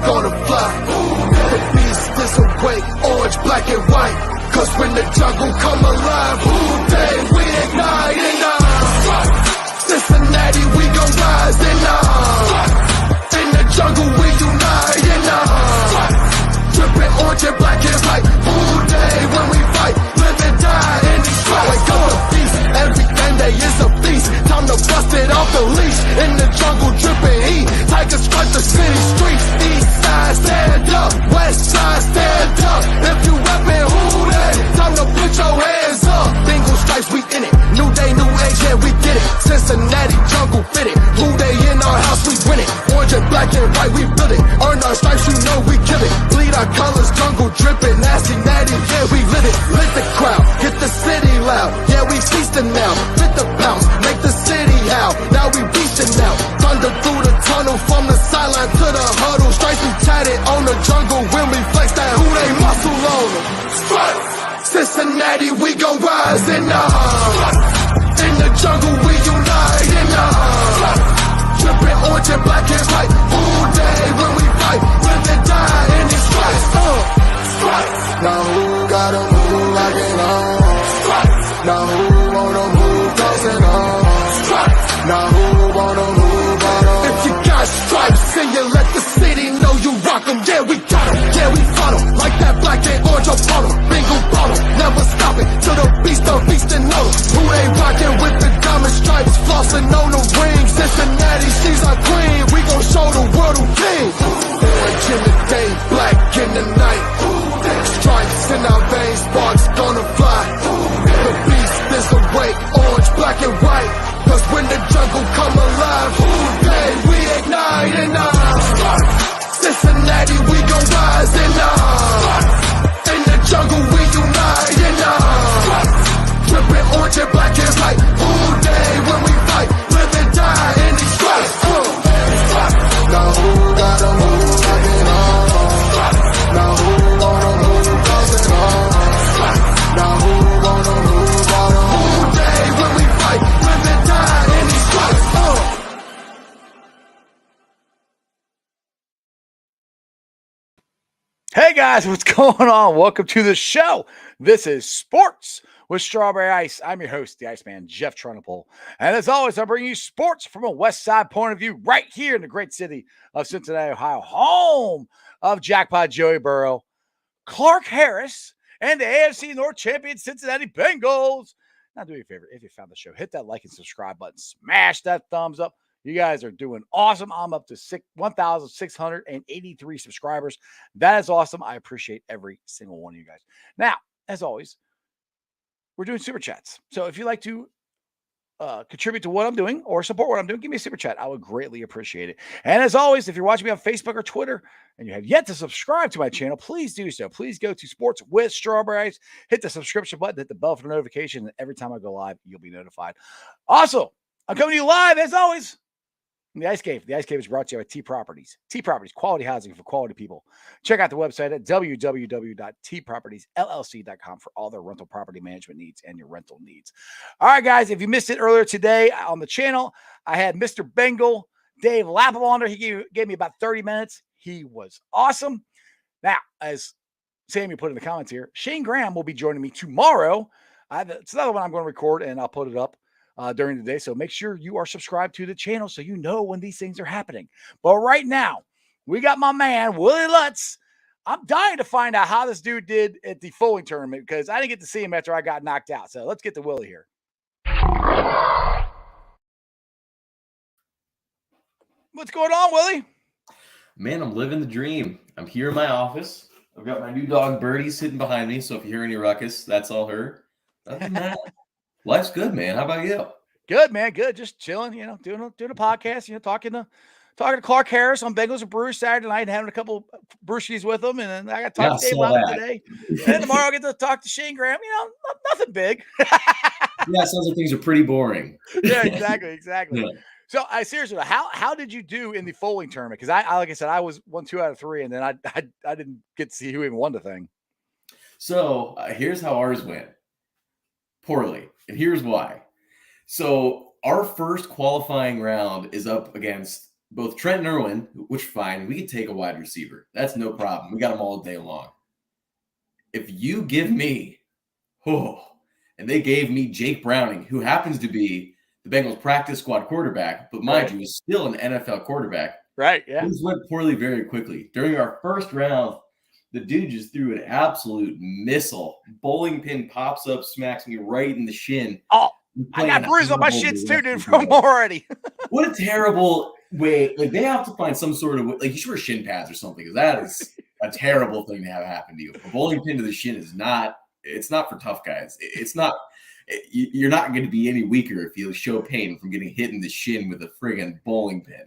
gonna fly. The beast is awake, orange, black, and white. Cause when the jungle come alive, who day we ignite and Cincinnati, we gon' rise and in the jungle we unite and dripping orange and black and white. Who day when we fight, live and die in these stripes. Wake up the beast, every game day is a feast. Time to bust it off the leash. In the jungle dripping heat, tigers strike the city streets. East side stand up, west side stand up. If you rapping, who that? Time to put your hands up. Bengals stripes, we in it. New day, new age, yeah, we get it. Cincinnati jungle fit it. Who they in our house, we win it. Orange and black and white, we build it. Earn our stripes, you know we kill it. Bleed our colors, jungle dripping. Nasty, natty, yeah, we lit it. Lit the crowd, get the city loud. Yeah, we feasting now. Fit the pounds, make the city howl. Now we beastin' now. Thunder through the tunnel, from the sideline to the huddle. Stripes we tatted on the jungle when we flex that who they muscle on them. Stripes, Cincinnati, we gon' rise and in the jungle we unite and dripping orange and black and white. All day when we fight, live and die in these stripes. Now who gotta move like it on? Now who wanna move crossing on? Now who wanna move on? If you got stripes and you let the city know you rock 'em, yeah we got 'em, yeah we fought 'em. Like that black and orange upon 'em, Bengal bought 'em, never stop it till the beast and know 'em. Who they rockin' with the diamond stripes, flossin' on the ring. Cincinnati, she's our queen, we gon' show the world who king. Orange in the day, black in the night. Stripes in our veins, sparks gonna fly. The beast is awake, orange, black and white. Cause when the jungle come alive, who day we ignite and Cincinnati, we gon' rise and in the jungle we unite and dripping orange and black and white. Who day when we fight, live and die in these stripes. Now who gotta move like it on? Now who wanna move crossing on? Now who wanna move on? Who day when we fight, live and die in these stripes. Hey guys, what's going on? Welcome to the show. This is Sports with Strawberry Ice. I'm your host, the Iceman, Jeff Trunapole. And as always, I bring you sports from a West Side point of view right here in the great city of Cincinnati, Ohio, home of Jackpot Joey Burrow, Clark Harris, and the AFC North champion Cincinnati Bengals. Now do me a favor, if you found the show, hit that like and subscribe button, smash that thumbs up. You guys are doing awesome. I'm up to 1,683 subscribers. That is awesome. I appreciate every single one of you guys. Now, as always, we're doing super chats. So if you'd like to contribute to what I'm doing or support what I'm doing, give me a super chat. I would greatly appreciate it. And as always, if you're watching me on Facebook or Twitter and you have yet to subscribe to my channel, please do so. Please go to Sports with Strawberry Ice, hit the subscription button, hit the bell for notification, and every time I go live, you'll be notified. Also, I'm coming to you live, as always, from the Ice Cave. The Ice Cave is brought to you by T Properties. T Properties, quality housing for quality people. Check out the website at www.tpropertiesllc.com for all their rental property management needs and your rental needs. All right, guys, if you missed it earlier today on the channel, I had Mr. Bengal, Dave Lapham on there. He gave me about 30 minutes. He was awesome. Now, as Sammy put in the comments here, Shane Graham will be joining me tomorrow. It's another one I'm going to record, and I'll put it up during the day. So make sure you are subscribed to the channel so you know when these things are happening. But right now, we got my man, Willie Lutz. I'm dying to find out how this dude did at the Fulling tournament because I didn't get to see him after I got knocked out. So let's get to Willie here. What's going on, Willie? Man, I'm living the dream. I'm here in my office. I've got my new dog Birdie sitting behind me. So if you hear any ruckus, that's all her. Other than that, life's good, man. How about you? Good, man. Good. Just chilling, doing a podcast, talking to Clark Harris on Bengals and Brewers Saturday night, having a couple brewskis with him. And then I got to talk to Dave Lapham today. And then tomorrow I'll get to talk to Shane Graham. Nothing big. Yeah, sounds like things are pretty boring. Yeah, exactly. Yeah. So seriously, how did you do in the Fulling tournament? Because I like I said, I was 1, 2 out of 3, and then I didn't get to see who even won the thing. So here's how ours went. Poorly. And here's why. So our first qualifying round is up against both Trent and Irwin, which fine, we could take a wide receiver. That's no problem. We got them all day long. If you give me, and they gave me Jake Browning, who happens to be the Bengals practice squad quarterback, but mind you, is still an NFL quarterback. Right, yeah. Things went poorly very quickly. During our first round, the dude just threw an absolute missile. Bowling pin pops up, smacks me right in the shin. Oh, I got bruises on my shins too, dude, from already. What a terrible way. Like, they have to find some sort of, like, you should wear shin pads or something, because that is a terrible thing to have happen to you. A bowling pin to the shin is not, it's not for tough guys. It's not, you're not going to be any weaker if you show pain from getting hit in the shin with a friggin' bowling pin.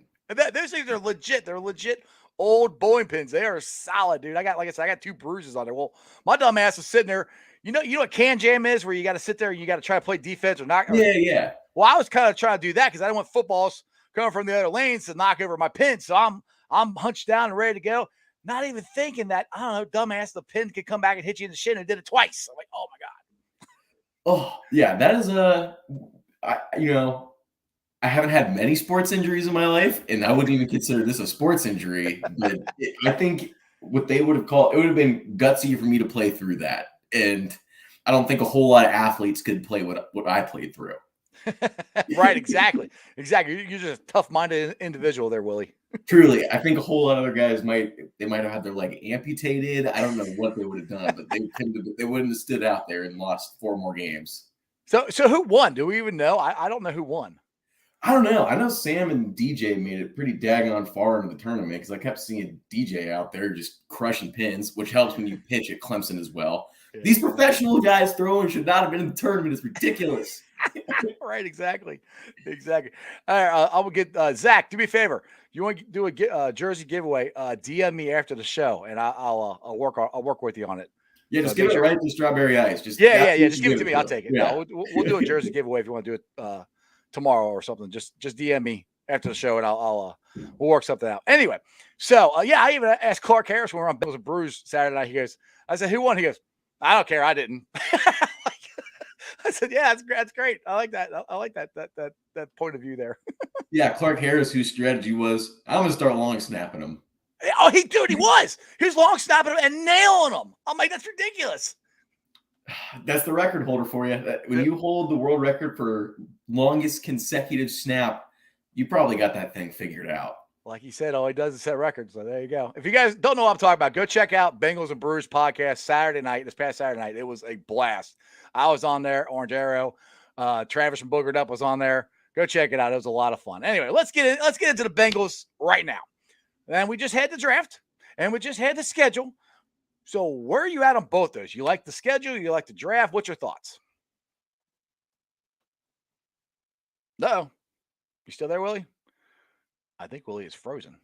Those things are legit. They're legit old bowling pins. They are solid, dude. Like I said, I got 2 bruises on there. Well, my dumb ass was sitting there. You know what can jam is, where you got to sit there and you got to try to play defense or knock. Yeah. Well, I was kind of trying to do that because I didn't want footballs coming from the other lanes to knock over my pin. So I'm hunched down and ready to go. Not even thinking that, I don't know, dumbass, the pin could come back and hit you in the shin, and did it twice. I'm like, oh my God. Oh, yeah, that is I haven't had many sports injuries in my life, and I wouldn't even consider this a sports injury. But I think what they would have called, it would have been gutsy for me to play through that. And I don't think a whole lot of athletes could play what I played through. Right, exactly. You're just a tough-minded individual there, Willie. Truly, I think a whole lot of other guys might have had their leg amputated. I don't know what they would have done, but they wouldn't have stood out there and lost 4 more games. So who won? Do we even know? I don't know who won. I don't know. I know Sam and DJ made it pretty daggone far into the tournament, because I kept seeing DJ out there just crushing pins, which helps when you pitch at Clemson as well. Yeah. These professional guys throwing should not have been in the tournament. It's ridiculous. Right, exactly. All right, I will get Zach. Do me a favor. You want to do a jersey giveaway? DM me after the show, and I'll work with you on it. Yeah, just give it right to Strawberry Ice. Just give it to me. I'll take it. Yeah. No, we'll do a jersey giveaway if you want to do it tomorrow or something. Just DM me after the show, and we'll work something out. Anyway, so I even asked Clark Harris when we were on Bengals and Brews Saturday night. I said, who won? He goes, I don't care. I didn't. I said, yeah, that's great. I like that. I like that point of view there. Yeah, Clark Harris, whose strategy was, I'm going to start long snapping him. Oh, he was. He was long snapping him and nailing him. I'm like, that's ridiculous. That's the record holder for you. When you hold the world record for longest consecutive snap, you probably got that thing figured out. Like he said, all he does is set records. So there you go. If you guys don't know what I'm talking about, go check out Bengals and Brews podcast this past Saturday night. It was a blast. I was on there. Orange Arrow, Travis from Boogered Up was on there. Go check it out. It was a lot of fun. Anyway, let's get into the Bengals right now. And we just had the draft, and we just had the schedule. So where are you at on both those? You like the schedule? You like the draft? What's your thoughts? Uh-oh. You still there, Willie? I think Willie is frozen.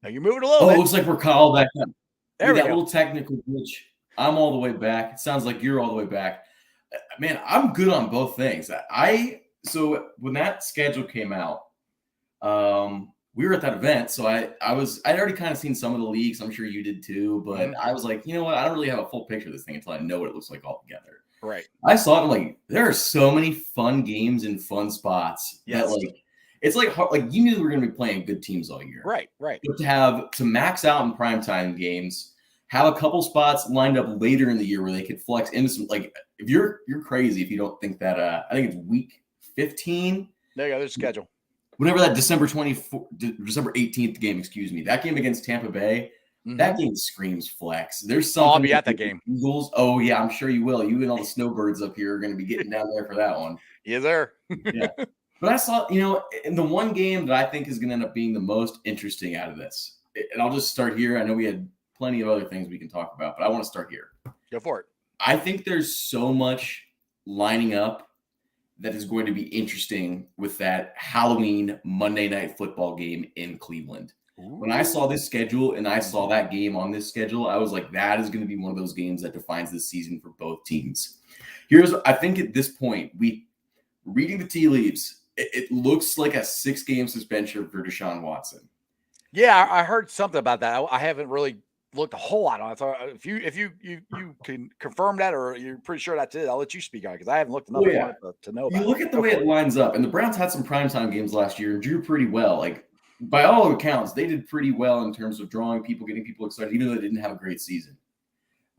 Now you're moving a little bit. It looks like we're called back up. There we go. That little technical glitch. I'm all the way back. It sounds like you're all the way back. Man, I'm good on both things. So when that schedule came out, we were at that event. So I'd already kind of seen some of the leagues. I'm sure you did too. But I was like, you know what? I don't really have a full picture of this thing until I know what it looks like all together. Right. I saw it. I'm like, there are so many fun games and fun spots. Yes. That it's like you knew we were going to be playing good teams all year. Right. But to max out in primetime games, have a couple spots lined up later in the year where they could flex into some, like, if you're crazy if you don't think that I think it's week 15. There you go. There's a schedule. Whenever that December 18th game, that game against Tampa Bay, that game screams flex. There's something. I'll be at that game. Eagles. Oh yeah, I'm sure you will. You and all the snowbirds up here are going to be getting down there for that one. Yes, sir. Yeah. But I saw, in the one game that I think is going to end up being the most interesting out of this, and I'll just start here. I know we had plenty of other things we can talk about, but I want to start here. Go for it. I think there's so much lining up that is going to be interesting with that Halloween Monday Night Football game in Cleveland. Ooh. When I saw this schedule and I saw that game on this schedule, I was like, that is going to be one of those games that defines this season for both teams. I think at this point, reading the tea leaves, it looks like a 6-game suspension for Deshaun Watson. Yeah, I heard something about that. I haven't really looked a whole lot on it. So if you can confirm that, or you're pretty sure that's it, I'll let you speak on it because I haven't looked enough on it to know about You look it. at the way it lines up, and the Browns had some primetime games last year and drew pretty well. Like, by all accounts, they did pretty well in terms of drawing people, getting people excited, even though they didn't have a great season.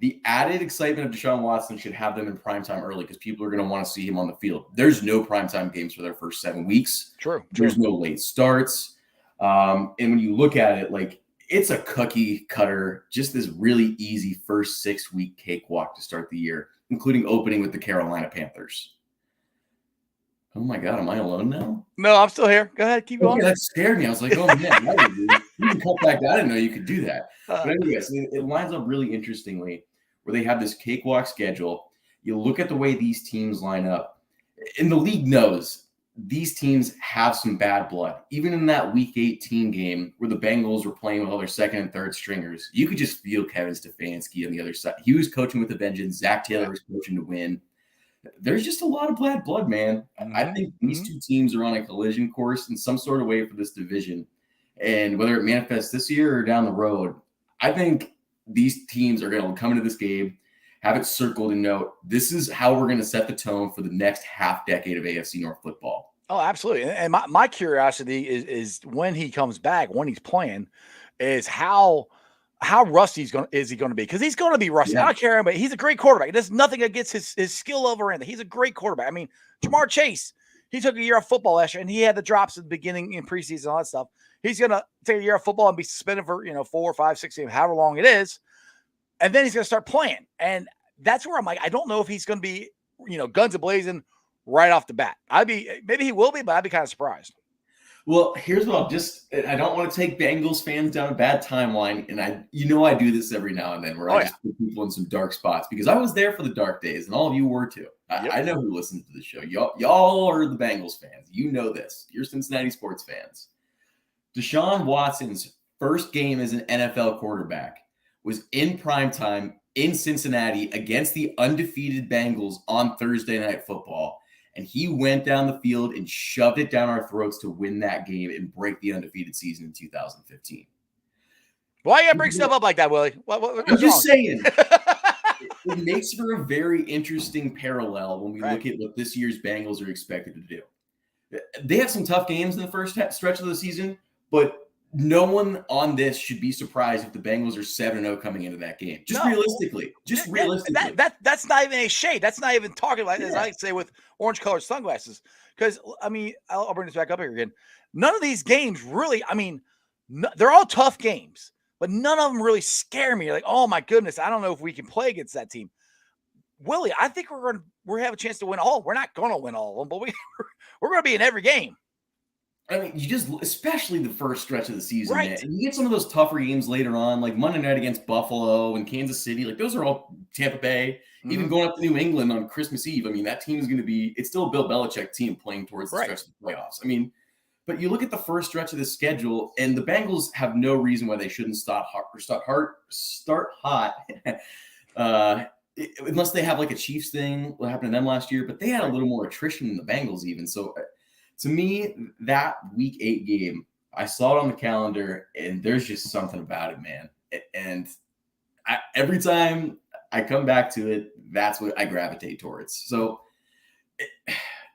The added excitement of Deshaun Watson should have them in primetime early because people are going to want to see him on the field. There's no primetime games for their first 7 weeks. True. There's no late starts. And when you look at it, like, it's a cookie cutter, just this really easy first 6-week cakewalk to start the year, including opening with the Carolina Panthers. Oh my God, am I alone now? No, I'm still here. Go ahead, keep going. That scared me. I was like, oh man, you can cut back. I didn't know you could do that. But anyways, it lines up really interestingly where they have this cakewalk schedule. You look at the way these teams line up, and the league knows these teams have some bad blood. Even in that Week 18 game where the Bengals were playing with all their second and third stringers, you could just feel Kevin Stefanski on the other side. He was coaching with a vengeance. Zach Taylor was coaching to win. There's just a lot of bad blood, man. I think these two teams are on a collision course in some sort of way for this division. And whether it manifests this year or down the road, I think these teams are going to come into this game, have it circled and note, this is how we're going to set the tone for the next half decade of AFC North football. Oh, absolutely. And my curiosity is when he comes back, when he's playing, is how rusty is he going to be? Because he's going to be rusty. Yeah. I don't care, but he's a great quarterback. There's nothing against his skill level or anything. He's a great quarterback. I mean, Jamar Chase, he took a year off football last year, and he had the drops at the beginning in preseason and all that stuff. He's going to take a year off football and be suspended for 4, 5, 6 games, however long it is, and then he's going to start playing. And that's where I'm like, I don't know if he's going to be guns a-blazing right off the bat. Maybe he will be, but I'd be kind of surprised. Well, here's what I don't want to take Bengals fans down a bad timeline. And I do this every now and then where I just put people in some dark spots because I was there for the dark days and all of you were too. Yep. I know who listens to the show. Y'all are the Bengals fans. You know this. You're Cincinnati sports fans. Deshaun Watson's first game as an NFL quarterback was in primetime in Cincinnati against the undefeated Bengals on Thursday Night Football. And he went down the field and shoved it down our throats to win that game and break the undefeated season in 2015. Why you gotta bring stuff up like that, Willie? I'm just saying. It makes for a very interesting parallel when we look at what this year's Bengals are expected to do. They have some tough games in the first stretch of the season, but no one on this should be surprised if the Bengals are 7-0 coming into that game. Realistically. That's not even a shade. That's not even talking like as I say with orange-colored sunglasses. Because, I'll bring this back up here again. None of these games really, they're all tough games, but none of them really scare me. Like, oh, my goodness, I don't know if we can play against that team. Willie, I think we have a chance to win all. We're not going to win all of them, but we're going to be in every game. I mean, especially the first stretch of the season, man. And you get some of those tougher games later on, like Monday night against Buffalo and Kansas City. Like, those are all Tampa Bay. Even going up to New England on Christmas Eve. That team is going to be – it's still a Bill Belichick team playing towards the stretch of the playoffs. But you look at the first stretch of the schedule, and the Bengals have no reason why they shouldn't start hot unless they have, like, a Chiefs thing, what happened to them last year. But they had a little more attrition than the Bengals even. So – to me, that Week 8 game, I saw it on the calendar, and there's just something about it, man. And every time I come back to it, that's what I gravitate towards. So,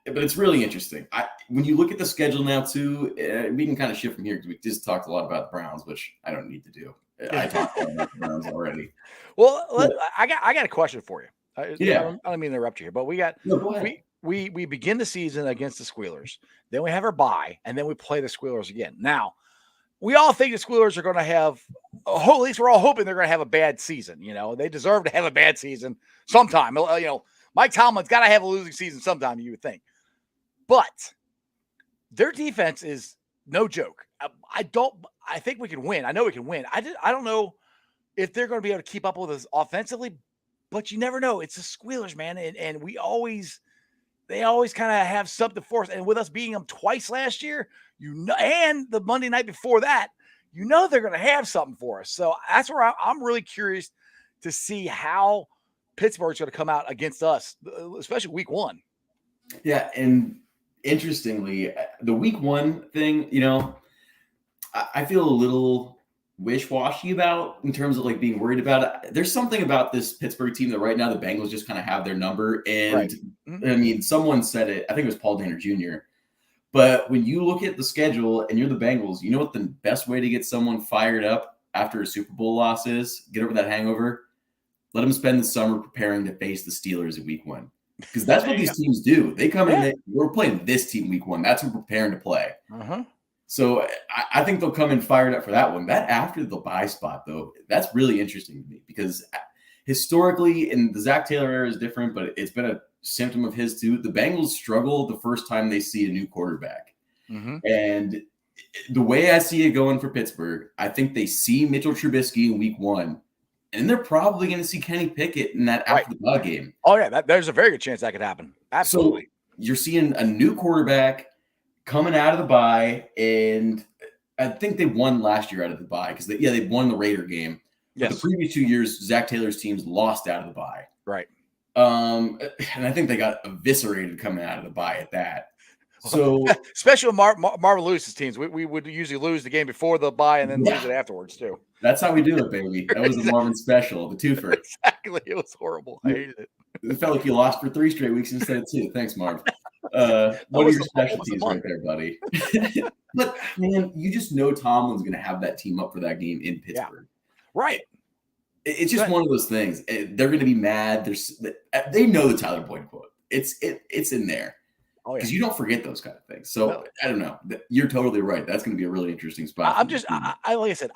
but it's really interesting. When you look at the schedule now, too, we can kind of shift from here because we just talked a lot about the Browns, which I don't need to do. I talked about the Browns already. Well, I got a question for you. I don't mean to interrupt you here, but we got go ahead. We begin the season against the Squealers. Then we have our bye, and then we play the Squealers again. Now, we all think the Squealers are going to have at least we're all hoping they're going to have a bad season. They deserve to have a bad season sometime. Mike Tomlin's got to have a losing season sometime, you would think. But their defense is no joke. I think we can win. I know we can win. I don't know if they're going to be able to keep up with us offensively, but you never know. It's the Squealers, man, and they always kind of have something for us. And with us beating them twice last year, and the Monday night before that, they're going to have something for us. So that's where I'm really curious to see how Pittsburgh's going to come out against us, especially Week 1. Yeah, and interestingly, the Week 1 thing, I feel a little wish-washy about in terms of like being worried about it. There's something about this Pittsburgh team that right now the Bengals just kind of have their number. And I mean, someone said it, I think it was Paul Danner Jr. But when you look at the schedule and you're the Bengals, you know what the best way to get someone fired up after a Super Bowl loss is? Get over that hangover. Let them spend the summer preparing to face the Steelers in week 1. Because that's what these teams do. They come in, we're playing this team week 1. That's what we're preparing to play. So I think they'll come in fired up for that one. That after the bye spot, though, that's really interesting to me because historically, and the Zach Taylor era is different, but it's been a symptom of his too. The Bengals struggle the first time they see a new quarterback. And the way I see it going for Pittsburgh, I think they see Mitchell Trubisky in week 1. And they're probably going to see Kenny Pickett in that after the bye game. Oh, yeah. There's a very good chance that could happen. Absolutely. So you're seeing a new quarterback coming out of the bye, and I think they won last year out of the bye because they won the Raider game. Yes. The previous 2 years, Zach Taylor's teams lost out of the bye. Right. And I think they got eviscerated coming out of the bye at that. So especially with Marvin Lewis's teams, we would usually lose the game before the bye and then lose it afterwards too. That's how we do it, baby. That was the Marvin special, the twofer. Exactly. It was horrible. I hated it. It felt like you lost for 3 straight weeks instead of 2. Thanks, Marv. What are your specialties right there, buddy? But, man, you just know Tomlin's going to have that team up for that game in Pittsburgh. Yeah. Right. It's just one of those things. They're going to be mad. They know the Tyler Boyd quote. It's in there. Because you don't forget those kind of things. So, I don't know. You're totally right. That's going to be a really interesting spot. I'm just – like I said,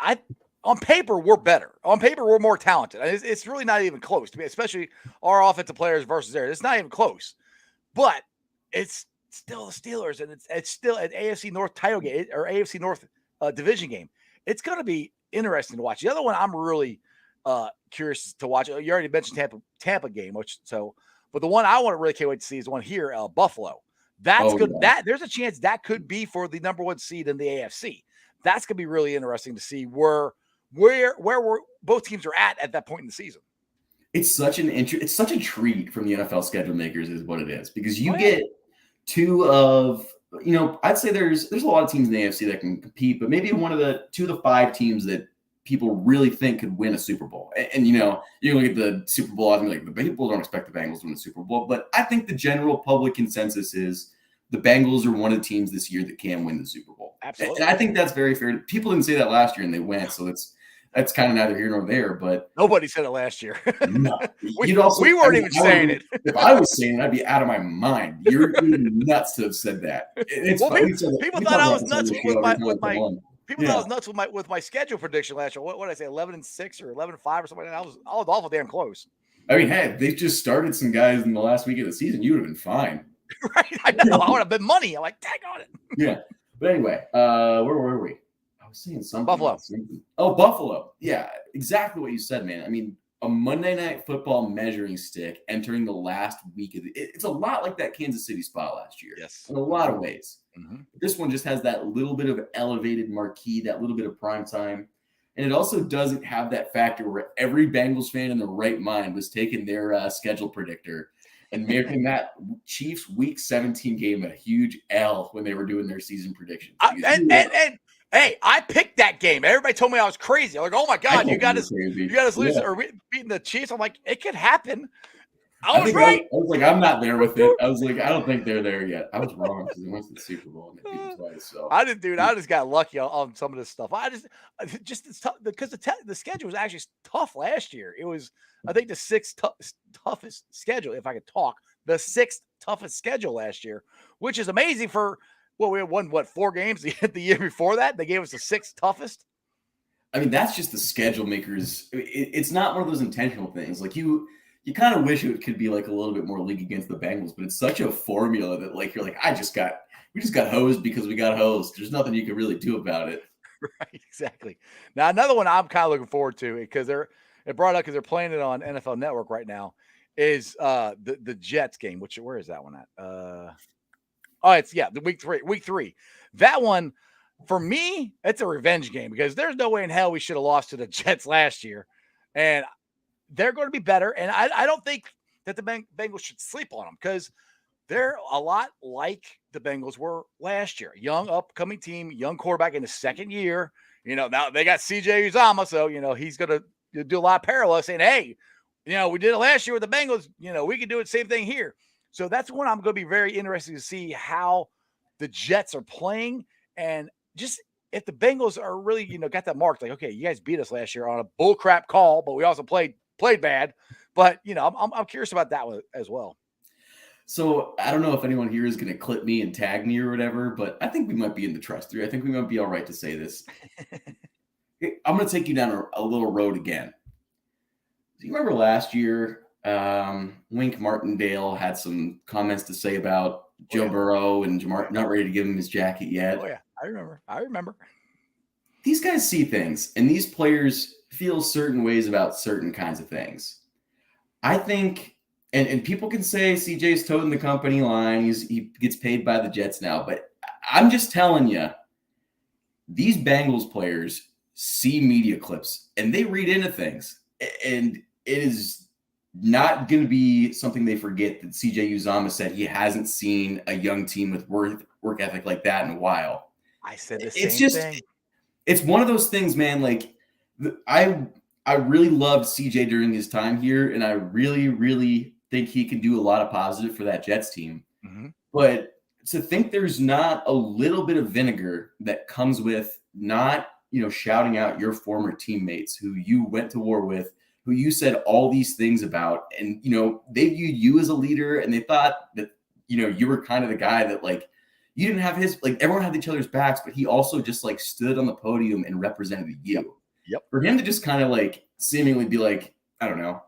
on paper, we're better. On paper, we're more talented. It's really not even close to me, especially our offensive players versus theirs. It's not even close. But it's still the Steelers, and it's still an AFC North title game or AFC North division game. It's going to be interesting to watch. The other one I'm really curious to watch. You already mentioned Tampa game, but the one I want to really can't wait to see is the one here, Buffalo. That's good. Yeah. There's a chance that could be for the number 1 seed in the AFC. That's going to be really interesting to see where both teams are at that point in the season. It's such a treat from the NFL schedule makers is what it is, because you get two of, I'd say there's a lot of teams in the AFC that can compete, but maybe one of the 2 of the 5 teams that people really think could win a Super Bowl. And you look at the Super Bowl and be like, the people don't expect the Bengals to win a Super Bowl, but I think the general public consensus is the Bengals are one of the teams this year that can win the Super Bowl. Absolutely. And I think that's very fair. People didn't say that last year and they went, so that's kind of neither here nor there. But nobody said it last year. No. we weren't even saying it. If I was saying it, I'd be out of my mind. You're nuts to have said that. People thought I was nuts People thought I was nuts with my schedule prediction last year. What did I say? 11-6 or 11-5 or something. I was awful damn close. I mean, hey, they just started some guys in the last week of the season. You would have been fine. Right? I know. I would have been money. I'm like, tag on it. Yeah. But anyway, where were we? I was saying something. Buffalo. Oh, Buffalo. Yeah, exactly what you said, man. I mean, a Monday Night Football measuring stick entering the last week of it's a lot like that Kansas City spot last year. Yes. In a lot of ways. Mm-hmm. This one just has that little bit of elevated marquee, that little bit of prime time. And it also doesn't have that factor where every Bengals fan in their right mind was taking their schedule predictor and making that Chiefs Week 17 game a huge L when they were doing their season predictions. Hey, I picked that game. Everybody told me I was crazy. I'm like, oh my God, you got us losing or beating the Chiefs. I'm like, it could happen. I was right. I was like, I'm not there with it. I was like, I don't think they're there yet. I was wrong because they went to the Super Bowl and they beat them twice. So I didn't, dude. I just got lucky on some of this stuff. It's tough because the schedule was actually tough last year. It was, I think, the 6th toughest schedule, if I could talk, the 6th toughest schedule last year, which is amazing for. Well, we had won 4 games the year before that. They gave us the 6th toughest. I mean, that's just the schedule makers. It's not one of those intentional things. Like you kind of wish it could be like a little bit more league against the Bengals, but it's such a formula that like you're like, we just got hosed because we got hosed. There's nothing you can really do about it. Right, exactly. Now another one I'm kind of looking forward to because they're playing it on NFL Network right now is the Jets game. Where is that one at? It's the week 3. That one, for me, it's a revenge game because there's no way in hell we should have lost to the Jets last year. And they're going to be better. And I don't think that the Bengals should sleep on them because they're a lot like the Bengals were last year. Young, upcoming team, young quarterback in his 2nd year. Now they got CJ Uzomah, so he's gonna do a lot of parallels, saying, "Hey, we did it last year with the Bengals. We can do it same thing here." So that's when I'm going to be very interested to see how the Jets are playing, and just if the Bengals are really got that mark, like, okay, you guys beat us last year on a bullcrap call, but we also played bad. But I'm curious about that one as well. So I don't know if anyone here is going to clip me and tag me or whatever, but I think we might be in the trust 3. I think we might be all right to say this. I'm going to take you down a little road again. Do you remember last year, Wink Martindale had some comments to say about Joe Burrow and Jamar not ready to give him his jacket yet? Oh, yeah. I remember. These guys see things, and these players feel certain ways about certain kinds of things. I think, and people can say CJ's toting the company line. He gets paid by the Jets now, but I'm just telling you, these Bengals players see media clips, and they read into things, and it is not going to be something they forget that CJ Uzomah said he hasn't seen a young team with work ethic like that in a while. I said the same thing. It's one of those things, man. Like, I really loved CJ during his time here, and I really, really think he can do a lot of positive for that Jets team. Mm-hmm. But to think there's not a little bit of vinegar that comes with not, shouting out your former teammates who you went to war with, who you said all these things about, and, they viewed you as a leader, and they thought that, you were kind of the guy that, like, you didn't have everyone had each other's backs, but he also just, like, stood on the podium and represented you. Yep. For him to just kind of, like, seemingly be like, I don't know,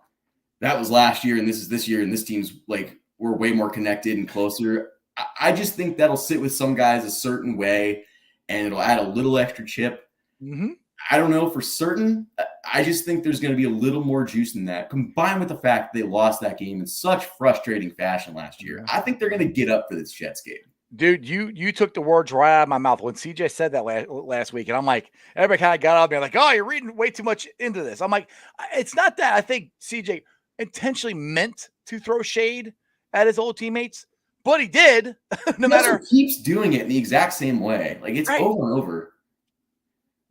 that was last year and this is this year, and this team's, like, we're way more connected and closer. I just think that'll sit with some guys a certain way, and it'll add a little extra chip. Mm-hmm. I don't know for certain. I just think there's going to be a little more juice in that, combined with the fact that they lost that game in such frustrating fashion last year. I think they're going to get up for this Jets game. Dude, you took the words right out of my mouth when CJ said that last week. And I'm like, everybody kind of got out there like, oh, you're reading way too much into this. I'm like, it's not that. I think CJ intentionally meant to throw shade at his old teammates, but he did. He also keeps doing it in the exact same way. Like, it's over and over.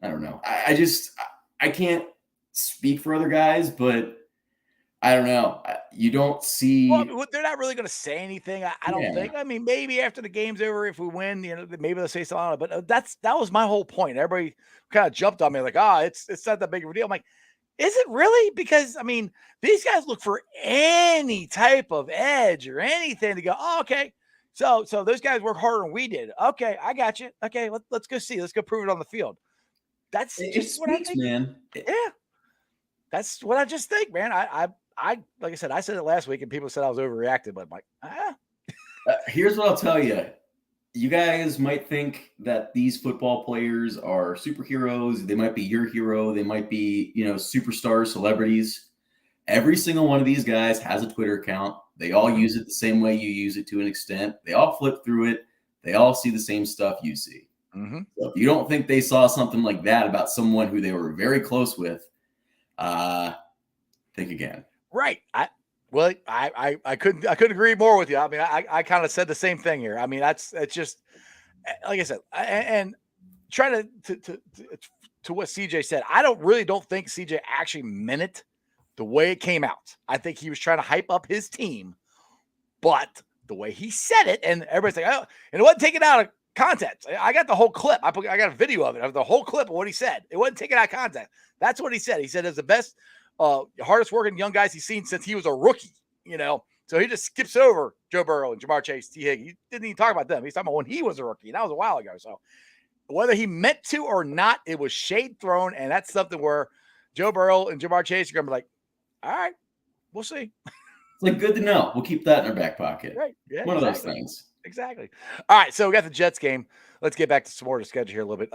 I don't know. I can't speak for other guys, but I don't know. You don't see. Well, they're not really going to say anything. I don't think. I mean, maybe after the game's over, if we win, maybe they'll say something on it. But that was my whole point. Everybody kind of jumped on me like, it's not that big of a deal. I'm like, is it really? Because I mean, these guys look for any type of edge or anything to go. Oh, okay. So those guys work harder than we did. Okay, I got you. Okay, let's go see. Let's go prove it on the field. That's just what I think, man. Yeah, that's what I just think, man. I like I said, I said it last week, and people said I was overreacting, but I'm like, Here's what I'll tell you. You guys might think that these football players are superheroes. They might be your hero. They might be, superstars, celebrities. Every single one of these guys has a Twitter account. They all use it the same way you use it to an extent. They all flip through it. They all see the same stuff you see. Mm-hmm. So if you don't think they saw something like that about someone who they were very close with, think again. Right. I couldn't agree more with you. I mean, I kind of said the same thing here. I mean, it's just like I said, and try to what CJ said. I don't think CJ actually meant it the way it came out. I think he was trying to hype up his team, but the way he said it, and everybody's like, oh, and it wasn't taken out of context. I got the whole clip. I got a video of it, of the whole clip of what he said. It wasn't taken out of context. That's what he said. He said it's the best, hardest working young guys he's seen since he was a rookie, So he just skips over Joe Burrow and Jamar Chase, T. Higgins. He didn't even talk about them. He's talking about when he was a rookie, and that was a while ago. So whether he meant to or not, it was shade thrown, and that's something where Joe Burrow and Jamar Chase are going to be like, all right, we'll see. It's like, good to know. We'll keep that in our back pocket. Right. Yeah, One of those things. Exactly. All right, so we got the Jets game. Let's get back to some more to schedule here a little bit.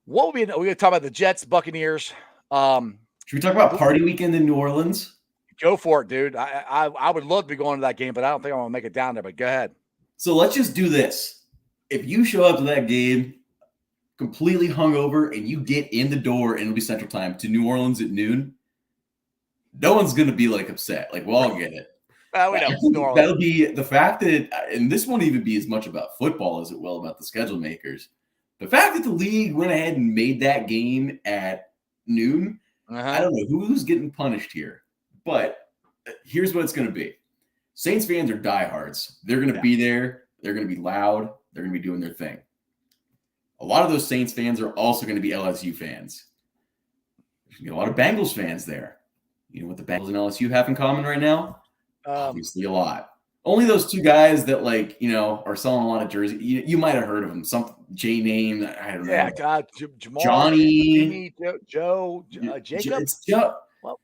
What will be? We're going to talk about the Jets, Buccaneers. Should we talk about party weekend in New Orleans? Go for it, dude. I would love to be going to that game, but I don't think I'm going to make it down there. But go ahead. So let's just do this. If you show up to that game completely hungover and you get in the door, and it'll be Central Time, to New Orleans at noon, no one's going to be like upset. Like, we'll all get it. We know. That'll be the fact that and this won't even be as much about football as it will about the schedule makers. The fact that the league went ahead and made that game at noon, I don't know who's getting punished here. But here's what it's going to be. Saints fans are diehards. They're going to be there. They're going to be loud. They're going to be doing their thing. A lot of those Saints fans are also going to be LSU fans. There's going to be a lot of Bengals fans there. You know what the Bengals and LSU have in common right now? Obviously a lot. Only those two guys that, like, you know, are selling a lot of jerseys. You might have heard of them. Some J name. I don't know. Yeah, God, Jamal, Johnny, Jimmy, Joe, Jacob. It's Joe. Well,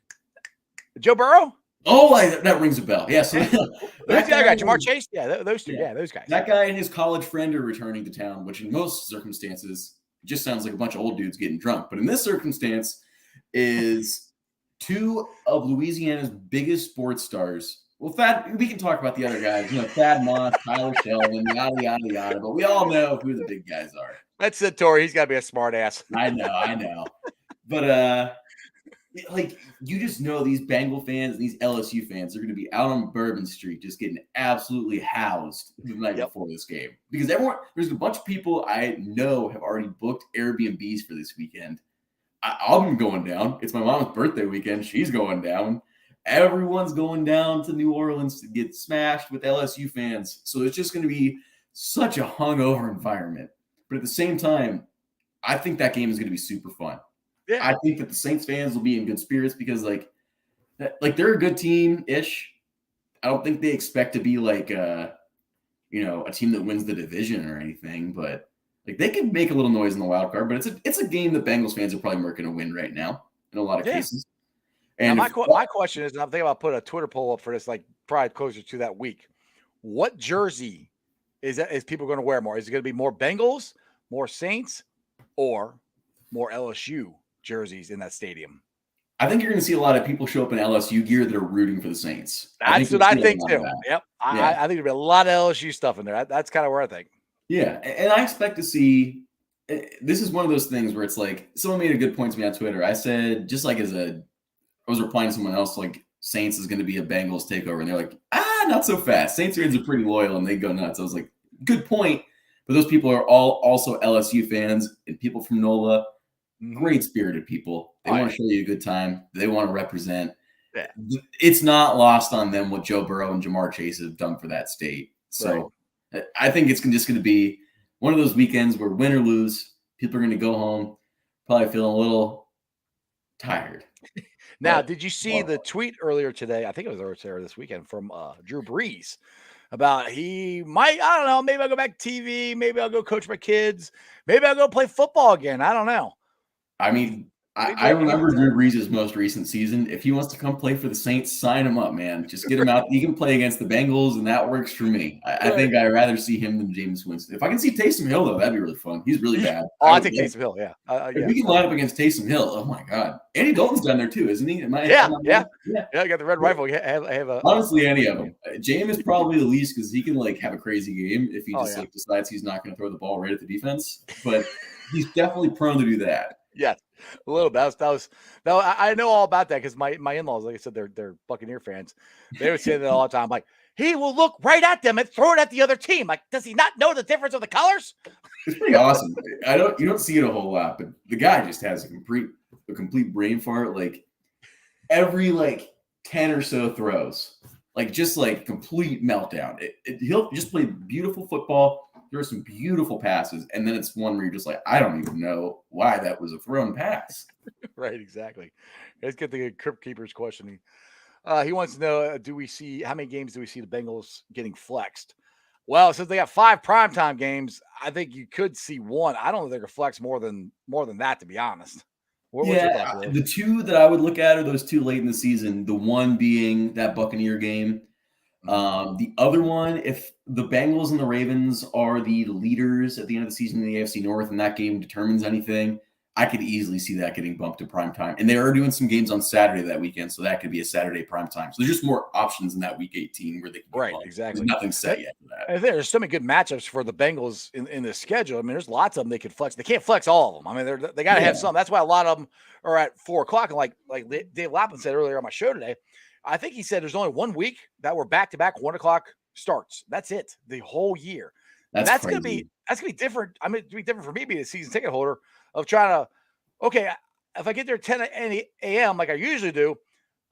Joe Burrow. Oh, that rings a bell. Yeah. So Who's the other guy? Jamar Chase. Yeah, those two. Yeah, those guys. That guy and his college friend are returning to town, which in most circumstances just sounds like a bunch of old dudes getting drunk. But in this circumstance, is two of Louisiana's biggest sports stars. Well, we can talk about the other guys, you know, Thad Moss, Tyler Sheldon, yada, yada, yada, but we all know who the big guys are. That's it, Tori. He's got to be a smart ass. I know. But, like, you just know these Bengal fans and these LSU fans are going to be out on Bourbon Street just getting absolutely housed the night before this game. Because there's a bunch of people I know have already booked Airbnbs for this weekend. I'm going down. It's my mom's birthday weekend. She's going down. Everyone's going down to New Orleans to get smashed with LSU fans. So it's just going to be such a hungover environment. But at the same time, I think that game is going to be super fun. Yeah. I think that the Saints fans will be in good spirits because, like they're a good team-ish. I don't think they expect to be like, a team that wins the division or anything. But like they can make a little noise in the wild card. But it's a game that Bengals fans are probably going to win right now in a lot of cases. And now my question is, and I'm thinking about putting a Twitter poll up for this, like probably closer to that week. What jersey is people going to wear more? Is it going to be more Bengals, more Saints, or more LSU jerseys in that stadium? I think you're going to see a lot of people show up in LSU gear that are rooting for the Saints. That's what I think too. Yep. I think there'll be a lot of LSU stuff in there. That's kind of where I think. Yeah. And I expect to see, this is one of those things where it's like, someone made a good point to me on Twitter. I said, just like I was replying to someone else, like, Saints is going to be a Bengals takeover. And they're like, not so fast. Saints fans are pretty loyal and they go nuts. I was like, good point. But those people are all also LSU fans and people from NOLA, great spirited people. They want to show you a good time. They want to represent. Yeah. It's not lost on them what Joe Burrow and Jamar Chase have done for that state. So I think it's just going to be one of those weekends where win or lose, people are going to go home probably feeling a little tired. Now, did you see the tweet earlier today? I think it was earlier this weekend from Drew Brees about he might, I don't know, maybe I'll go back to TV. Maybe I'll go coach my kids. Maybe I'll go play football again. I don't know. I mean, I remember Drew Brees' most recent season. If he wants to come play for the Saints, sign him up, man. Just get him out. He can play against the Bengals, and that works for me. I think I'd rather see him than Jameis Winston. If I can see Taysom Hill, though, that'd be really fun. He's really bad. I think Taysom Hill, yeah. If we can line up against Taysom Hill, oh, my God. Andy Dalton's down there, too, isn't he? Yeah, I got the red rifle. Honestly, any of them. Jameis probably the least because he can, like, have a crazy game if he just decides he's not going to throw the ball right at the defense. But he's definitely prone to do that. Yes, a little bit. I know all about that because my in-laws, like I said, they're Buccaneer fans. They would say that all the time. Like, he will look right at them and throw it at the other team. Like, does he not know the difference of the colors? It's pretty awesome. You don't see it a whole lot, but the guy just has a complete brain fart. Like every 10 or so throws, just complete meltdown. He'll just play beautiful football. There are some beautiful passes, and then it's one where you're just like, I don't even know why that was a thrown pass. Right, exactly. Let's get the Crypt Keeper's questioning. He wants to know, how many games do we see the Bengals getting flexed? Well, since they got 5 primetime games, I think you could see one. I don't think they're going to flex more than that, to be honest. The two that I would look at are those two late in the season, the one being that Buccaneer game. The other one, if the Bengals and the Ravens are the leaders at the end of the season in the AFC North and that game determines anything, I could easily see that getting bumped to primetime. And they are doing some games on Saturday that weekend, so that could be a Saturday primetime. So there's just more options in that week 18 where they can exactly. There's nothing set yet for that. I think there's so many good matchups for the Bengals in this schedule. I mean, there's lots of them they could flex. They can't flex all of them. I mean, they got to have some. That's why a lot of them are at 4 o'clock. And like Dave Lappin said earlier on my show today, I think he said there's only 1 week that were back-to-back 1 o'clock starts. That's it, the whole year. That's crazy. gonna be different. I mean, it'd be different for me being a season ticket holder of trying to, okay, if I get there at 10 a.m. like I usually do,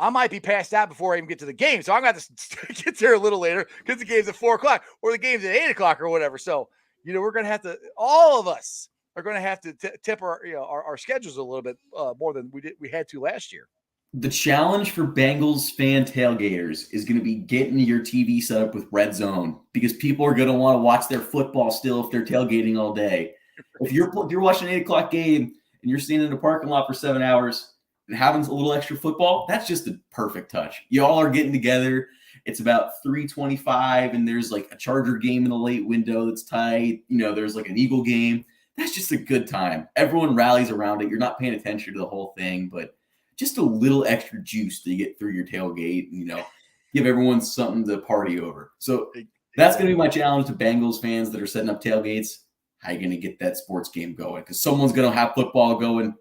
I might be passed out before I even get to the game. So I'm gonna have to get there a little later because the game's at 4:00 or the game's at 8:00 or whatever. So, we're gonna have to, all of us are gonna have to tip our schedules a little bit more than we had to last year. The challenge for Bengals fan tailgaters is going to be getting your TV set up with Red Zone because people are going to want to watch their football still if they're tailgating all day. If you're watching an 8:00 game and you're standing in a parking lot for 7 hours and having a little extra football, that's just a perfect touch. Y'all are getting together. It's about 3:25 and there's like a Charger game in the late window that's tight. There's like an Eagle game. That's just a good time. Everyone rallies around it. You're not paying attention to the whole thing, but just a little extra juice to get through your tailgate and, give everyone something to party over. So that's going to be my challenge to Bengals fans that are setting up tailgates. How are you going to get that sports game going? Because someone's going to have football going,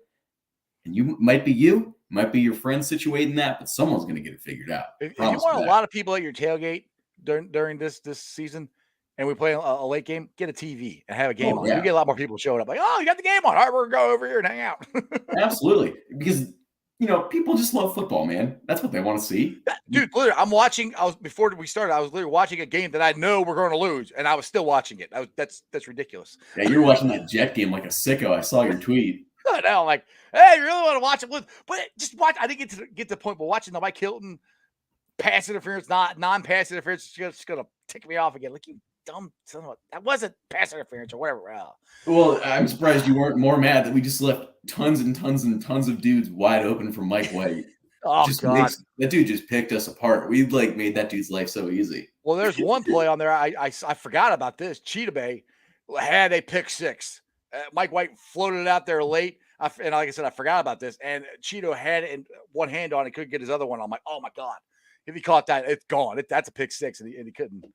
and might be your friend situating that, but someone's going to get it figured out. If you want a lot of people at your tailgate during this season, and we play a late game, get a TV and have a game on. Yeah. You get a lot more people showing up like, oh, you got the game on. All right, we're going to go over here and hang out. Absolutely. Because people just love football, man. That's what they want to see. Dude, literally, before we started, I was literally watching a game that I know we're going to lose, and I was still watching it. That's ridiculous. Yeah, you're watching that Jet game like a sicko. I saw your tweet. I know, like, hey, you really want to watch it? But just watch. I didn't get to the point, but watching the Mike Hilton pass interference, non-pass interference, is just going to tick me off again. Like, you dumb son of a, that wasn't pass interference or whatever. Well, I'm surprised you weren't more mad that we just left tons and tons and tons of dudes wide open from Mike White. Oh, God. That dude just picked us apart. We made that dude's life so easy. Well, there's one play on there. I forgot about this. Cheetah Bay had a pick six. Mike White floated it out there late. And like I said, I forgot about this. And Cheeto had it in one hand on it. Couldn't get his other one. I'm like, oh, my God. If he caught that, it's gone. That's a pick six. And he couldn't.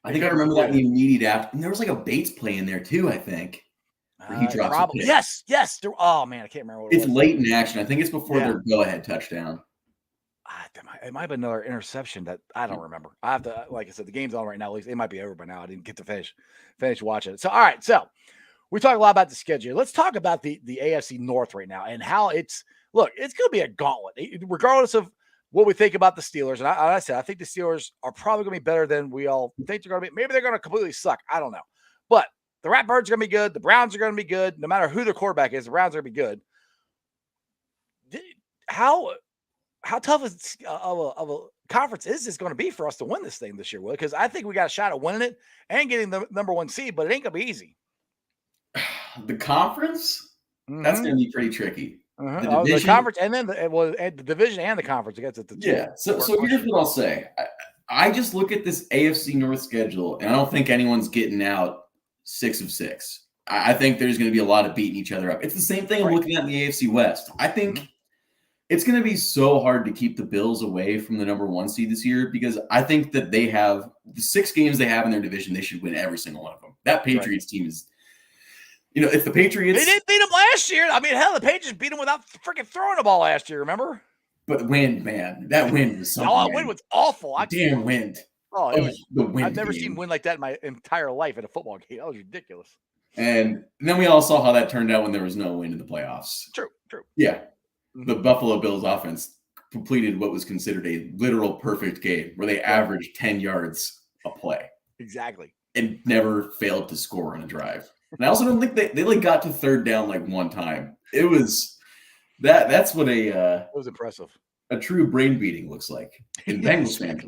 I think I remember that in the immediate after. And there was like a Bates play in there too, I think. Where he drops probably. Yes. Oh, man. I can't remember what it was. It's late in action. I think it's before their go-ahead touchdown. It might have been another interception that I don't remember. I have to, like I said, the game's on right now. At least it might be over by now. I didn't get to finish watching it. So, all right. So we talk a lot about the schedule. Let's talk about the AFC North right now and how it's going to be a gauntlet, regardless of what we think about the Steelers. And I said, I think the Steelers are probably going to be better than we all think they're going to be. Maybe they're going to completely suck. I don't know. But the Ratbirds are going to be good. The Browns are going to be good. No matter who their quarterback is, the Browns are going to be good. How tough of a conference is this going to be for us to win this thing this year, Will? Because I think we got a shot at winning it and getting the number one seed, but it ain't going to be easy. The conference? Mm-hmm. That's going to be pretty tricky. Mm-hmm. The conference and then the division and the conference against it. Yeah. So here's what I'll say. I just look at this AFC North schedule, and I don't think anyone's getting out 6 of 6. I think there's going to be a lot of beating each other up. It's the same thing I'm looking at in the AFC West. I think it's going to be so hard to keep the Bills away from the number one seed this year because I think that they have the 6 games they have in their division. They should win every single one of them. That Patriots team is, if the Patriots. They didn't beat them last yeyer. I mean, hell, the Patriots beat them without freaking throwing the ball last year, remember? But the wind, man, that wind was something. Oh, the wind was awful. Damn wind. Oh, it was the wind. I've never seen wind like that in my entire life at a football game. That was ridiculous. And then we all saw how that turned out when there was no wind in the playoffs. True. Yeah. The Buffalo Bills offense completed what was considered a literal perfect game where they averaged 10 yards a play. Exactly. And never failed to score on a drive. And I also don't think they got to third down like one time. It was that's what it was impressive. A true brain beating looks like. In Bengals fans,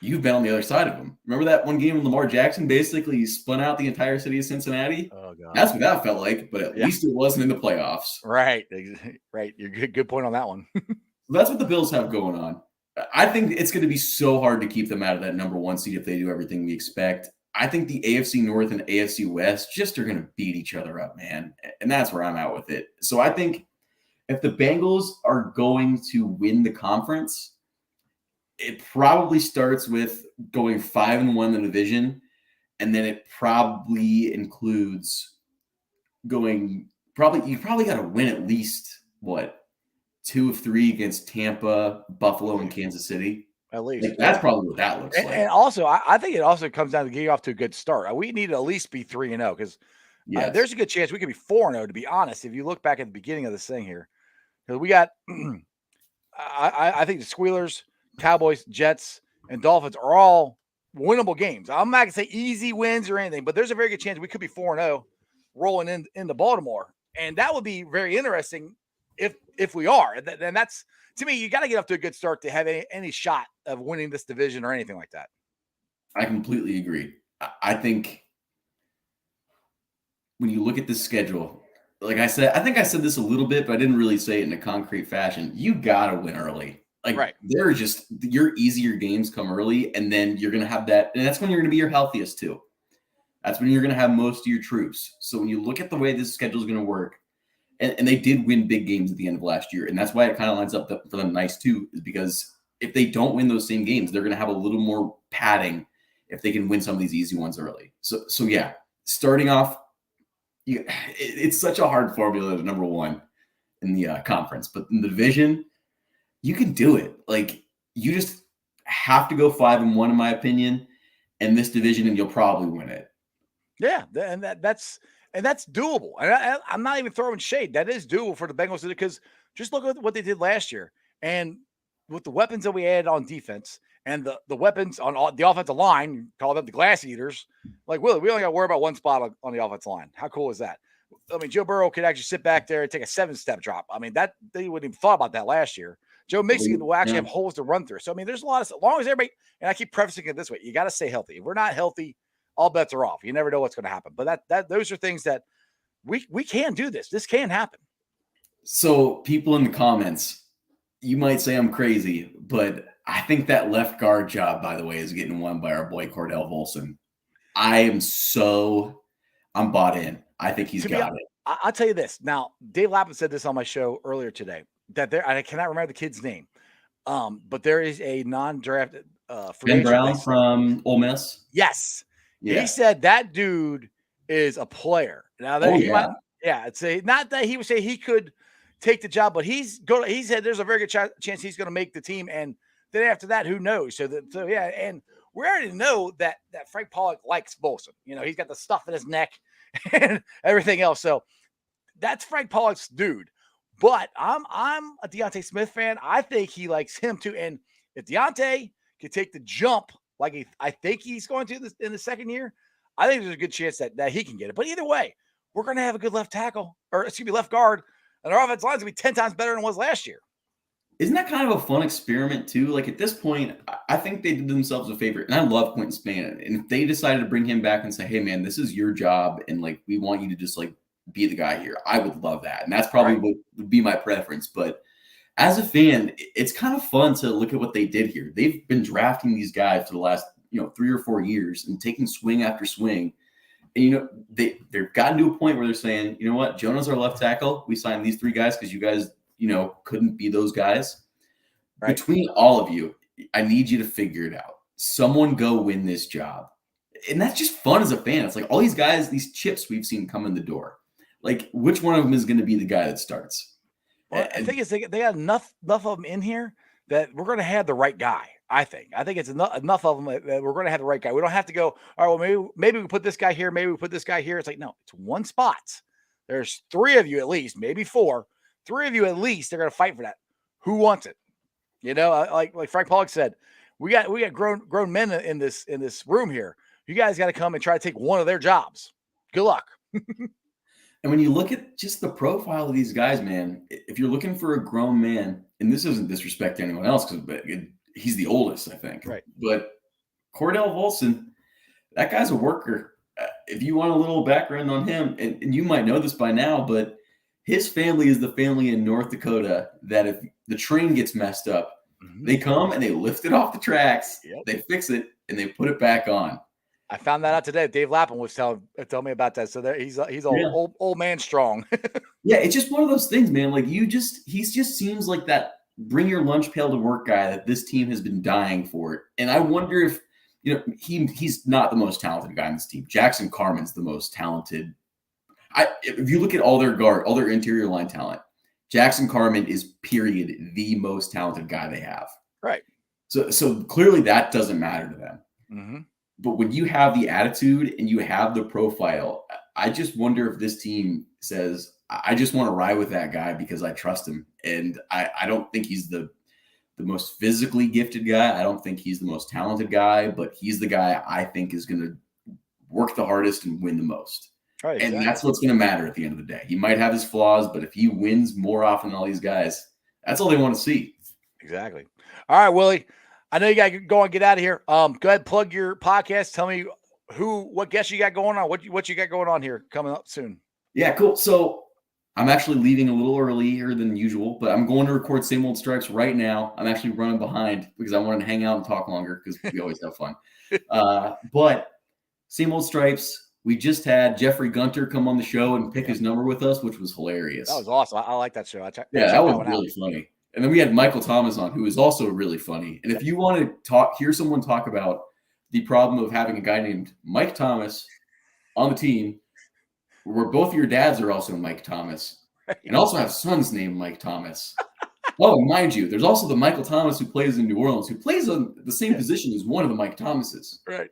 you've been on the other side of them. Remember that one game when Lamar Jackson basically spun out the entire city of Cincinnati? Oh, God. That's what that felt like, but at least it wasn't in the playoffs. Right. You're good point on that one. That's what the Bills have going on. I think it's going to be so hard to keep them out of that number one seed if they do everything we expect. I think the AFC North and AFC West just are going to beat each other up, man. And that's where I'm at with it. So I think if the Bengals are going to win the conference, it probably starts with going 5-1 in the division. And then it probably includes you probably got to win at least 2 of 3 against Tampa, Buffalo, and Kansas City. At least. Like, that's probably what that looks like. And also, I think it also comes down to getting off to a good start. We need to at least be 3-0 because Yes. there's a good chance we could be 4-0, to be honest. If you look back at the beginning of this thing here, 'cause we got, I think the Squealers, Cowboys, Jets, and Dolphins are all winnable games. I'm not going to say easy wins or anything, but there's a very good chance we could be 4-0 rolling into Baltimore. And that would be very interesting if we are. And that's, to me, you got to get off to a good start to have any shot of winning this division or anything like that. I completely agree. I think when you look at the schedule, like I said, I think I said this a little bit, but I didn't really say it in a concrete fashion. You got to win early. Like, right. There are just your easier games come early, and then you're going to have that. And that's when you're going to be your healthiest too. That's when you're going to have most of your troops. So when you look at the way this schedule is going to work, and they did win big games at the end of last year, and that's why it kind of lines up for them nice too, is because if they don't win those same games, they're going to have a little more padding if they can win some of these easy ones early. So yeah, starting off, it's such a hard formula to number one in the conference, but in the division, you can do it. Like, you just have to go 5-1, in my opinion, in this division, and you'll probably win it. Yeah, and that's doable. And I'm not even throwing shade. That is doable for the Bengals because just look at what they did last year, and with the weapons that we added on defense and the weapons on the offensive line, call them the glass eaters. Like, Willie, we only got to worry about one spot on the offensive line. How cool is that? I mean, Joe Burrow could actually sit back there and take a 7-step drop. I mean, that they wouldn't even thought about that last year. Joe Mixon will actually have holes to run through. So, I mean, there's a lot of, as long as everybody, and I keep prefacing it this way, you got to stay healthy. If we're not healthy, all bets are off. You never know what's going to happen. But those are things that we can do this. This can happen. So people in the comments, you might say I'm crazy, but I think that left guard job, by the way, is getting won by our boy Cordell Volson. I'm bought in. I think he's got it. I'll tell you this. Now, Dave Lapham said this on my show earlier today, that I cannot remember the kid's name, but there is a non-drafted Ben Brown from Ole Miss. Yes. Yeah. He said that dude is a player. Now that it's not that he would say he could take the job, but he said there's a very good chance he's going to make the team, and then after that, who knows? So yeah, and we already know that Frank Pollock likes Volson. You know, he's got the stuff in his neck and everything else. So that's Frank Pollock's dude. But I'm a Deontay Smith fan. I think he likes him too. And if Deontay can take the jump like I think he's going to in the second year, I think there's a good chance that he can get it. But either way, we're going to have a good left guard, and our offensive line is going to be 10 times better than it was last year. Isn't that kind of a fun experiment too? Like, at this point, I think they did themselves a favor. And I love Quentin Spann. And if they decided to bring him back and say, hey man, this is your job, and like, we want you to just like be the guy here, I would love that. And that's probably what would be my preference. But as a fan, it's kind of fun to look at what they did here. They've been drafting these guys for the last 3 or 4 years and taking swing after swing. And they've gotten to a point where they're saying, you know what, Jonah's our left tackle. We signed these 3 guys because you guys couldn't be those guys. Right. Between all of you, I need you to figure it out. Someone go win this job. And that's just fun as a fan. It's like all these guys, these chips we've seen come in the door. Like, which one of them is going to be the guy that starts? Well, I think they got enough of them in here that we're going to have the right guy. I think it's enough of them that we're going to have the right guy. We don't have to go, all right, well, maybe we put this guy here. Maybe we put this guy here. It's like, no, it's one spot. There's 3 of you at least, maybe 4. 3 of you at least. They're going to fight for that. Who wants it? Like Frank Pollock said, we got grown men in this room here. You guys got to come and try to take one of their jobs. Good luck. And when you look at just the profile of these guys, man, if you're looking for a grown man, and this isn't disrespect to anyone else because he's the oldest, I think. Right. But Cordell Volson, that guy's a worker. If you want a little background on him, and you might know this by now, but his family is the family in North Dakota that if the train gets messed up, they come and they lift it off the tracks, they fix it, and they put it back on. I found that out today. Dave Lapham was telling me about that. So he's old man strong. Yeah, it's just one of those things, man. Like he just seems like that bring your lunch pail to work guy that this team has been dying for. And I wonder if he's not the most talented guy on this team. Jackson Carman's the most talented. If you look at all their interior line talent, Jackson Carman is period the most talented guy they have. Right. So clearly that doesn't matter to them. Mm-hmm. But when you have the attitude and you have the profile, I just wonder if this team says, I just want to ride with that guy because I trust him. And I don't think he's the most physically gifted guy. I don't think he's the most talented guy, but he's the guy I think is going to work the hardest and win the most. Right, exactly. And that's what's going to matter at the end of the day. He might have his flaws, but if he wins more often than all these guys, that's all they want to see. Exactly. All right, Willie. I know you got to go and get out of here. Go ahead, plug your podcast. Tell me what guests you got going on. What you got going on here coming up soon. Yeah, cool. So I'm actually leaving a little earlier than usual, but I'm going to record Same Old Stripes right now. I'm actually running behind because I wanted to hang out and talk longer because we always have fun. But Same Old Stripes, we just had Jeffrey Gunter come on the show and pick his number with us, which was hilarious. That was awesome. I like that show. That was really funny. And then we had Michael Thomas on, who is also really funny. And if you want to hear someone talk about the problem of having a guy named Mike Thomas on the team, where both of your dads are also Mike Thomas, and also have sons named Mike Thomas. Oh, and mind you, there's also the Michael Thomas who plays in New Orleans, who plays on the same position as one of the Mike Thomases. Right.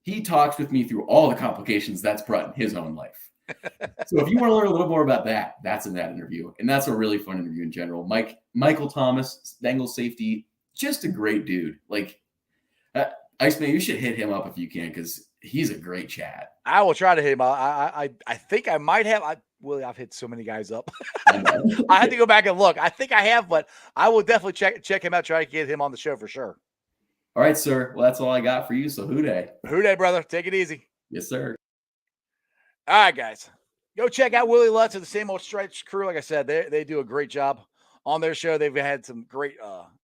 He talks with me through all the complications that's brought in his own life. So if you want to learn a little more about that, that's in that interview. And that's a really fun interview in general. Michael Thomas, Bengals safety, just a great dude. Like, Iceman, you should hit him up if you can, because he's a great chat. I will try to hit him. I think I might have. Willie, I've hit so many guys up. I had to go back and look. I think I have, but I will definitely check him out, try to get him on the show for sure. All right, sir. Well, that's all I got for you. So hooday. Hooday, brother. Take it easy. Yes, sir. All right, guys. Go check out Willie Lutz and the Same Old Stripes crew. Like I said, they do a great job on their show. They've had some great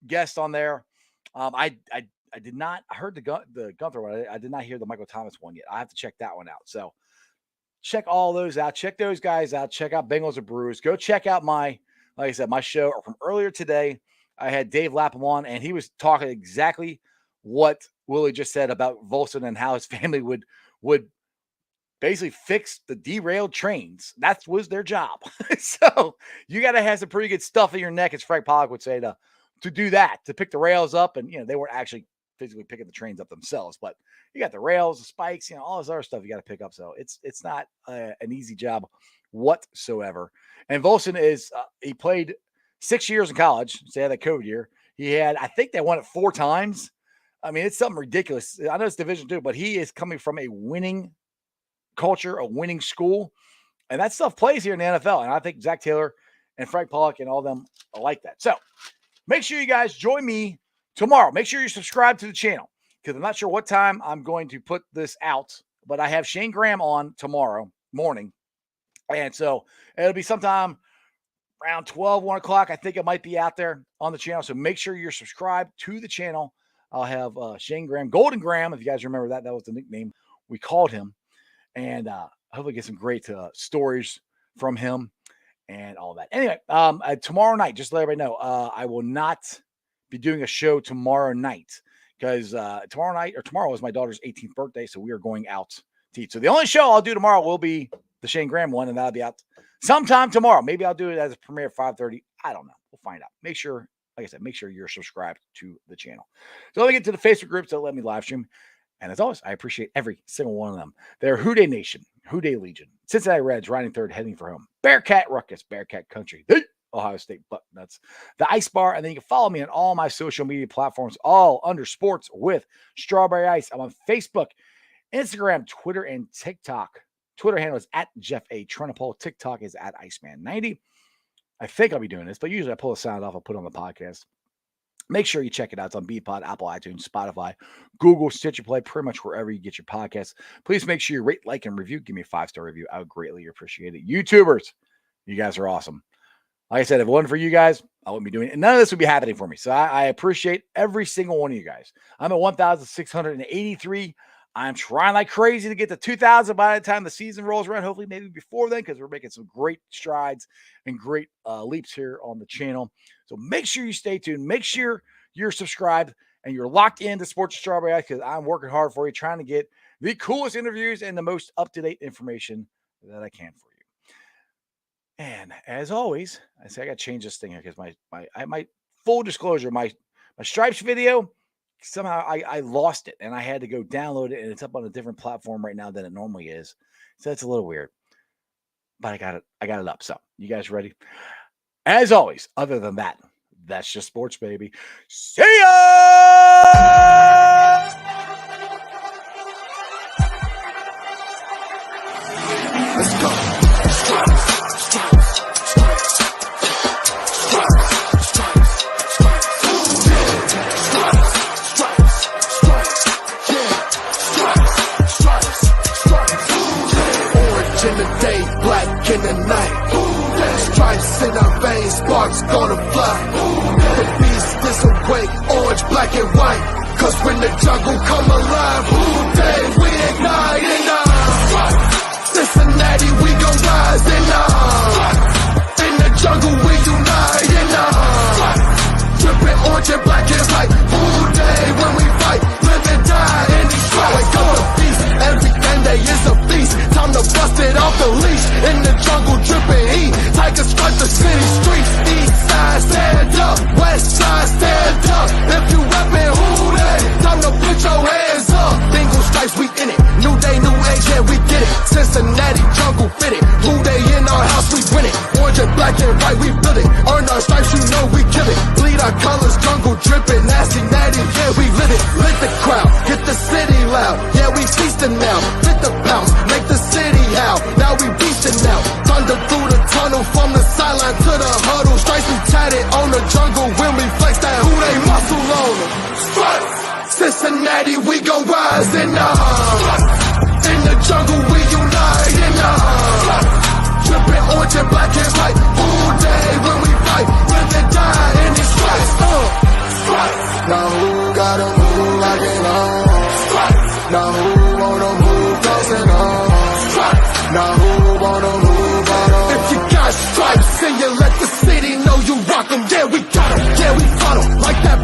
guests on there. I did not. I heard the Gunther one. I did not hear the Michael Thomas one yet. I have to check that one out. So check all those out. Check those guys out. Check out Bengals and Brews. Go check out like I said, my show from earlier today. I had Dave Lapham on, and he was talking exactly what Willie just said about Volson and how his family would basically fix the derailed trains. That was their job. So you got to have some pretty good stuff in your neck, as Frank Pollock would say, to do that, to pick the rails up. And, they weren't actually physically picking the trains up themselves, but you got the rails, the spikes, all this other stuff you got to pick up. So it's not an easy job whatsoever. And Volson he played 6 years in college. So they had that COVID year. I think they won it 4 times. I mean, it's something ridiculous. I know it's Division II, but he is coming from a winning culture, a winning school, and that stuff plays here in the NFL. And I think Zach Taylor and Frank Pollock and all of them are like that. So make sure you guys join me tomorrow. Make sure you subscribe to the channel, because I'm not sure what time I'm going to put this out, but I have Shane Graham on tomorrow morning. And so it'll be sometime around 1 o'clock. I think it might be out there on the channel. So make sure you're subscribed to the channel. I'll have Shane Graham, Golden Graham, if you guys remember that. That was the nickname we called him. And hopefully get some great stories from him and all that. Anyway, tomorrow night, just to let everybody know, I will not be doing a show tomorrow night, because tomorrow is my daughter's 18th birthday, so we are going out to eat. So the only show I'll do tomorrow will be the Shane Graham one, and that'll be out sometime tomorrow. Maybe I'll do it as a premiere at 5:30. I don't know. We'll find out. Make sure, like I said, make sure you're subscribed to the channel. So let me get to the Facebook groups that let me live stream. And as always, I appreciate every single one of them. They're Houday Nation, Houday Legion, Cincinnati Reds, riding third, heading for home, Bearcat Ruckus, Bearcat Country, Ohio State Bucknuts, the Ice Bar, and then you can follow me on all my social media platforms, all under Sports with Strawberry Ice. I'm on Facebook, Instagram, Twitter, and TikTok. Twitter handle is at Jeff A. Trenopole. TikTok is at Iceman90. I think I'll be doing this, but usually I pull the sound off. I'll put it on the podcast. Make sure you check it out. It's on Beatpod, Apple, iTunes, Spotify, Google, Stitcher Play, pretty much wherever you get your podcasts. Please make sure you rate, like, and review. Give me a 5-star review. I would greatly appreciate it. YouTubers, you guys are awesome. Like I said, if it wasn't for you guys, I wouldn't be doing it. And none of this would be happening for me. So I appreciate every single one of you guys. I'm at 1,683. I'm trying like crazy to get to 2,000 by the time the season rolls around. Hopefully, maybe before then, because we're making some great strides and great leaps here on the channel. So make sure you stay tuned. Make sure you're subscribed and you're locked into Sports Strawberry Ice, because I'm working hard for you, trying to get the coolest interviews and the most up-to-date information that I can for you. And as always, I say I got to change this thing here, because my full disclosure, my Stripes video, somehow I lost it and I had to go download it, and it's up on a different platform right now than it normally is. So that's a little weird. But I got it up. So you guys ready? As always, other than that, that's just sports, baby. See ya! Let's go. Orange in the day, black in the night. Stripes in our veins, sparks gonna fly. The beast is awake, orange, black and white. Cause when the jungle come alive, day we ignite and Cincinnati, we gon' rise and in the jungle we unite and dripping orange and black is like day when we fight, live and die in these fights. Wake up the beast, every game day is a feast. Time to bust it off the leash. In the jungle dripping heat, tigers strike the city streets. East side stand up, west side stand up. If you rapping who they, time to put your hands up. Bengals stripes, we in it. New day, new age, yeah, we get it. Cincinnati jungle fitted. Who they in our house, we win it. Orange and black and white, we build it. Earn our stripes, you know we kill it. Bleed our colors, jungle dripping. Nasty, natty, yeah, we live it. Lit the crowd, get the city loud. Yeah, we feasting now. Fit the pounds, make the city howl. Now we beastin' now. Thunder through the tunnel, from the sideline to the huddle. Stripes we tatted on the jungle when we flex that who they muscle on them. Stripes. Cincinnati, we gon' rise and in the jungle we unite and dripping orange and black and white. All day when we fight, live and die in these stripes. Now who gotta move like it on? Now who wanna move dancing on? Now who wanna move on? If you got stripes and you let the city know you rock 'em, yeah we got 'em, yeah we fought 'em like that.